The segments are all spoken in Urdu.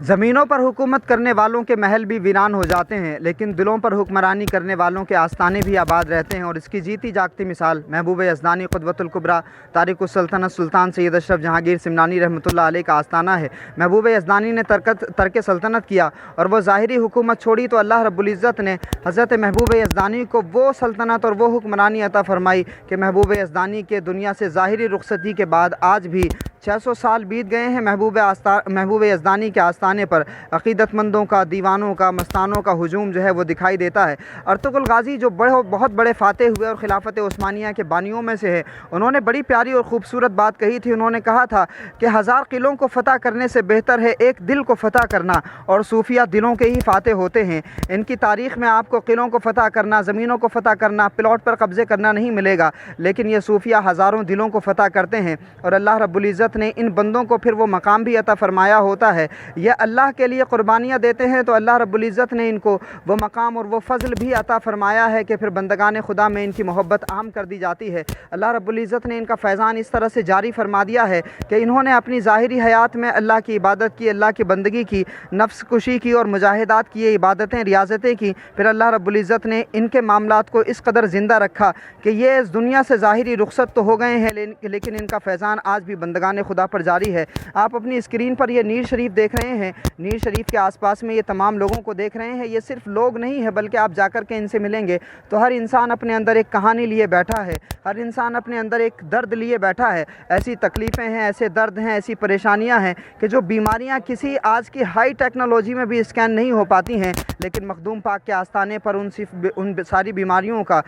زمینوں پر حکومت کرنے والوں کے محل بھی ویران ہو جاتے ہیں، لیکن دلوں پر حکمرانی کرنے والوں کے آستانے بھی آباد رہتے ہیں، اور اس کی جیتی جاگتی مثال محبوب یزدانی قدوۃ الکبریٰ تارک السلطنت سلطان سید اشرف جہانگیر سمنانی رحمۃ اللہ علیہ کا آستانہ ہے۔ محبوب یزدانی نے ترک سلطنت کیا اور وہ ظاہری حکومت چھوڑی تو اللہ رب العزت نے حضرت محبوب یزدانی کو وہ سلطنت اور وہ حکمرانی عطا فرمائی کہ محبوب یزدانی کے دنیا سے ظاہری رخصتی کے بعد آج بھی 600 سال بیت گئے ہیں، محبوب یزدانی کے آستانے پر عقیدت مندوں کا، دیوانوں کا، مستانوں کا ہجوم جو ہے وہ دکھائی دیتا ہے۔ ارطغرل غازی جو بہت بڑے فاتح ہوئے اور خلافت عثمانیہ کے بانیوں میں سے ہے، انہوں نے بڑی پیاری اور خوبصورت بات کہی تھی۔ انہوں نے کہا تھا کہ 1000 قلعوں کو فتح کرنے سے بہتر ہے ایک دل کو فتح کرنا، اور صوفیہ دلوں کے ہی فاتح ہوتے ہیں۔ ان کی تاریخ میں آپ کو قلعوں کو فتح کرنا، زمینوں کو فتح کرنا، پلاٹ پر قبضے کرنا نہیں ملے گا، لیکن یہ صوفیہ ہزاروں دلوں کو فتح کرتے ہیں، اور اللہ رب العزت نے ان بندوں کو پھر وہ مقام بھی عطا فرمایا ہوتا ہے۔ یہ اللہ کے لیے قربانیاں دیتے ہیں تو اللہ رب العزت نے ان کو وہ مقام اور وہ فضل بھی عطا فرمایا ہے کہ پھر بندگان خدا میں ان کی محبت عام کر دی جاتی ہے۔ اللہ رب العزت نے ان کا فیضان اس طرح سے جاری فرما دیا ہے کہ انہوں نے اپنی ظاہری حیات میں اللہ کی عبادت کی، اللہ کی بندگی کی، نفس کشی کی اور مجاہدات کی، عبادتیں ریاضتیں کی، پھر اللہ رب العزت نے ان کے معاملات کو اس قدر زندہ رکھا کہ یہ اس دنیا سے ظاہری رخصت تو ہو گئے ہیں، لیکن ان کا فیضان آج بھی بندگان خدا پر جاری ہے۔ آپ اپنی اسکرین پر یہ نیر شریف دیکھ رہے ہیں، نیر شریف کے آس پاس میں یہ تمام لوگوں کو دیکھ رہے ہیں۔ یہ صرف لوگ نہیں ہے بلکہ آپ جا کر کے ان سے ملیں گے تو ہر انسان اپنے اندر ایک کہانی لیے بیٹھا ہے، ہر انسان اپنے اندر ایک درد لیے بیٹھا ہے۔ ایسی تکلیفیں ہیں، ایسے درد ہیں، ایسی پریشانیاں ہیں کہ جو بیماریاں کسی آج کی ہائی ٹیکنالوجی میں بھی اسکین نہیں ہو پاتی ہیں، لیکن مخدوم پاک کے آستانے پر ان ساری بیماریوں کا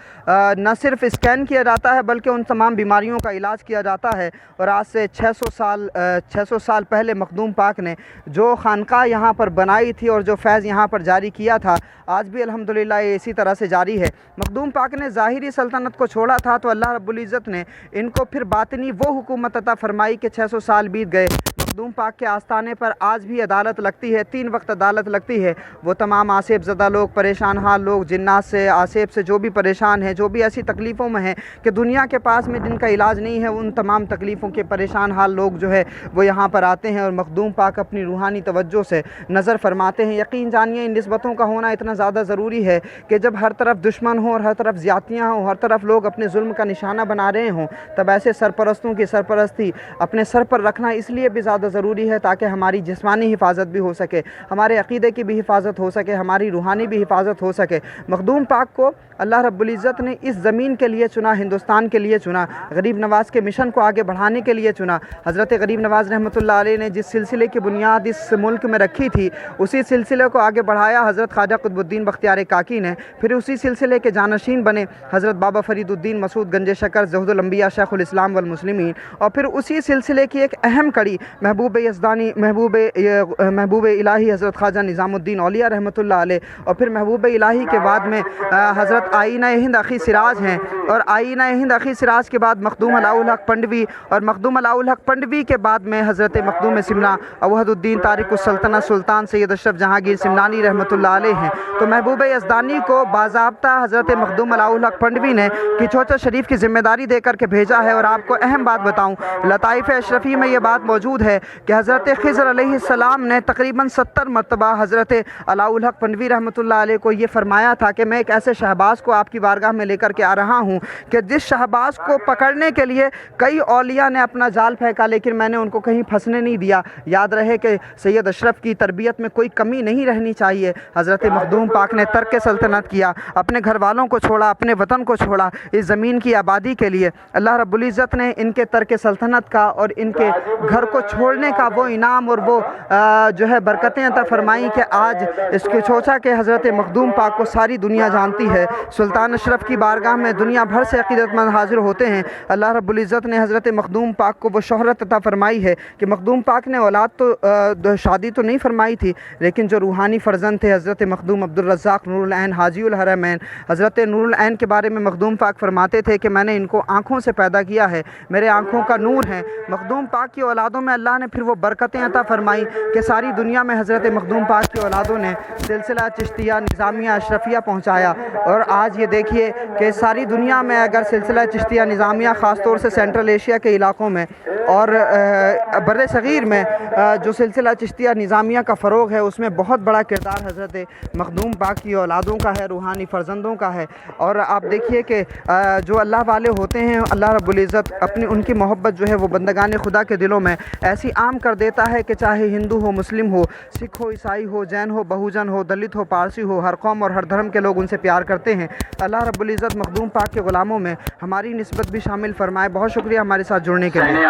نہ صرف اسکین کیا جاتا ہے بلکہ ان تمام بیماریوں کا علاج کیا جاتا ہے۔ اور آج سے 600 سال پہلے مخدوم پاک نے جو خانقاہ یہاں پر بنائی تھی اور جو فیض یہاں پر جاری کیا تھا، آج بھی الحمدللہ یہ اسی طرح سے جاری ہے۔ مخدوم پاک نے ظاہری سلطنت کو چھوڑا تھا تو اللہ رب العزت نے ان کو پھر باطنی وہ حکومت عطا فرمائی کہ 600 سال بیت گئے۔ مخدوم پاک کے آستانے پر آج بھی عدالت لگتی ہے، 3 وقت عدالت لگتی ہے۔ وہ تمام آسیب زدہ لوگ، پریشان حال لوگ، جنات سے، آسیب سے جو بھی پریشان ہیں، جو بھی ایسی تکلیفوں میں ہیں کہ دنیا کے پاس میں جن کا علاج نہیں ہے، ان تمام تکلیفوں کے پریشان حال لوگ جو ہے وہ یہاں پر آتے ہیں اور مخدوم پاک اپنی روحانی توجہ سے نظر فرماتے ہیں۔ یقین جانیے ان نسبتوں کا ہونا اتنا زیادہ ضروری ہے کہ جب ہر طرف دشمن ہوں اور ہر طرف زیادتیاں ہوں، ہر طرف لوگ اپنے ظلم کا نشانہ بنا رہے ہوں، تب ایسے سرپرستوں کی سرپرستی اپنے سر پر رکھنا اس لیے بھی زیادہ ضروری ہے تاکہ ہماری جسمانی حفاظت بھی ہو سکے، ہمارے عقیدے کی بھی حفاظت ہو سکے، ہماری روحانی بھی حفاظت ہو سکے۔ مخدوم پاک کو اللہ رب العزت نے اس زمین کے لیے چنا، ہندوستان کے لیے چنا، غریب نواز کے مشن کو آگے بڑھانے کے لیے چنا۔ حضرت غریب نواز رحمۃ اللہ علیہ نے جس سلسلے کی بنیاد اس ملک میں رکھی تھی، اسی سلسلے کو آگے بڑھایا حضرت خواجہ قطب الدین بختیار کاکی نے، پھر اسی سلسلے کے جانشین بنے حضرت بابا فرید الدین مسعود گنج شکر زہد الانبیاء شیخ الاسلام والمسلمین، اور پھر اسی سلسلے کی ایک اہم کڑی محبوب یزدانی، محبوب الہی حضرت خواجہ نظام الدین اولیاء رحمۃ اللہ علیہ، اور پھر محبوب الہی کے بعد میں حضرت آئینہ ہند اخی سراج ہیں، اور آئینہ ہند اخی سراج کے بعد مخدوم علاء الحق پنڈوی، اور مخدوم علاء الحق پنڈوی کے بعد میں حضرت مخدوم سمنا اوحد الدین تارک السلطنت سلطان سید اشرف جہانگیر سمنانی رحمۃ اللہ علیہ ہیں۔ تو محبوب یزدانی کو باضابطہ حضرت مخدوم علاء الحق پنڈوی نے کچوچا شریف کی ذمہ داری دے کر کے بھیجا ہے۔ اور آپ کو اہم بات بتاؤں، لطائف اشرفی میں یہ بات موجود ہے کہ حضرت خضر علیہ السلام نے تقریباً 70 مرتبہ حضرت علاء الحق پنڈوی رحمۃ اللہ علیہ کو یہ فرمایا تھا کہ میں ایک ایسے شہباز کو آپ کی بارگاہ میں لے کر کے آ رہا ہوں کہ جس شہباز کو پکڑنے کے لیے کئی اولیاء نے اپنا جال پھینکا لیکن میں نے ان کو کہیں پھنسنے نہیں دیا۔ یاد رہے کہ سید اشرف کی تربیت میں کوئی کمی نہیں رہنی چاہیے۔ حضرت مخدوم پاک نے ترک سلطنت کیا، اپنے گھر والوں کو چھوڑا، اپنے وطن کو چھوڑا اس زمین کی آبادی کے لیے۔ اللہ رب العزت نے ان کے ترک سلطنت کا اور ان کے گھر کو چھوڑنے کا وہ انعام اور وہ جو ہے برکتیں عطا فرمائیں کہ آج اس کے چوچا کے حضرت مخدوم پاک کو ساری دنیا جانتی ہے۔ سلطان اشرف کی بارگاہ میں دنیا بھر سے عقیدت مند حاضر ہوتے ہیں۔ اللہ رب العزت نے حضرت مخدوم پاک کو وہ شہرت عطا فرمائی ہے کہ مخدوم پاک نے اولاد تو شادی تو نہیں فرمائی تھی، لیکن جو روحانی فرزند تھے حضرت مخدوم عبد الرزاق نور العین حاجی الحرمین، حضرت نور العین کے بارے میں مخدوم پاک فرماتے تھے کہ میں نے ان کو آنکھوں سے پیدا کیا ہے، میرے آنکھوں کا نور ہے۔ مخدوم پاک کی اولادوں میں اللہ نے پھر وہ برکتیں عطا فرمائیں کہ ساری دنیا میں حضرت مخدوم پاک کی اولادوں نے سلسلہ چشتیہ نظامیہ اشرفیہ پہنچایا. اور آج یہ دیکھیے کہ ساری دنیا میں اگر سلسلہ چشتیہ نظامیہ خاص طور سے سینٹرل ایشیا کے علاقوں میں اور بر صغیر میں جو سلسلہ چشتیہ نظامیہ کا فروغ ہے اس میں بہت بڑا کردار حضرت مخدوم پاک کی اولادوں کا ہے, روحانی فرزندوں کا ہے. اور آپ دیکھیے کہ جو اللہ والے ہوتے ہیں اللہ رب العزت اپنی ان کی محبت جو ہے وہ بندگان خدا کے دلوں میں ایسی عام کر دیتا ہے کہ چاہے ہندو ہو, مسلم ہو, سکھ ہو, عیسائی ہو, جین ہو, بہوجن ہو, دلت ہو, پارسی ہو, ہر قوم اور ہر دھرم کے لوگ ان سے پیار کرتے ہیں. اللہ رب العزت مخدوم پاک کے غلاموں میں ہماری نسبت بھی شامل فرمائے. بہت شکریہ ہمارے ساتھ جڑنے کے لیے.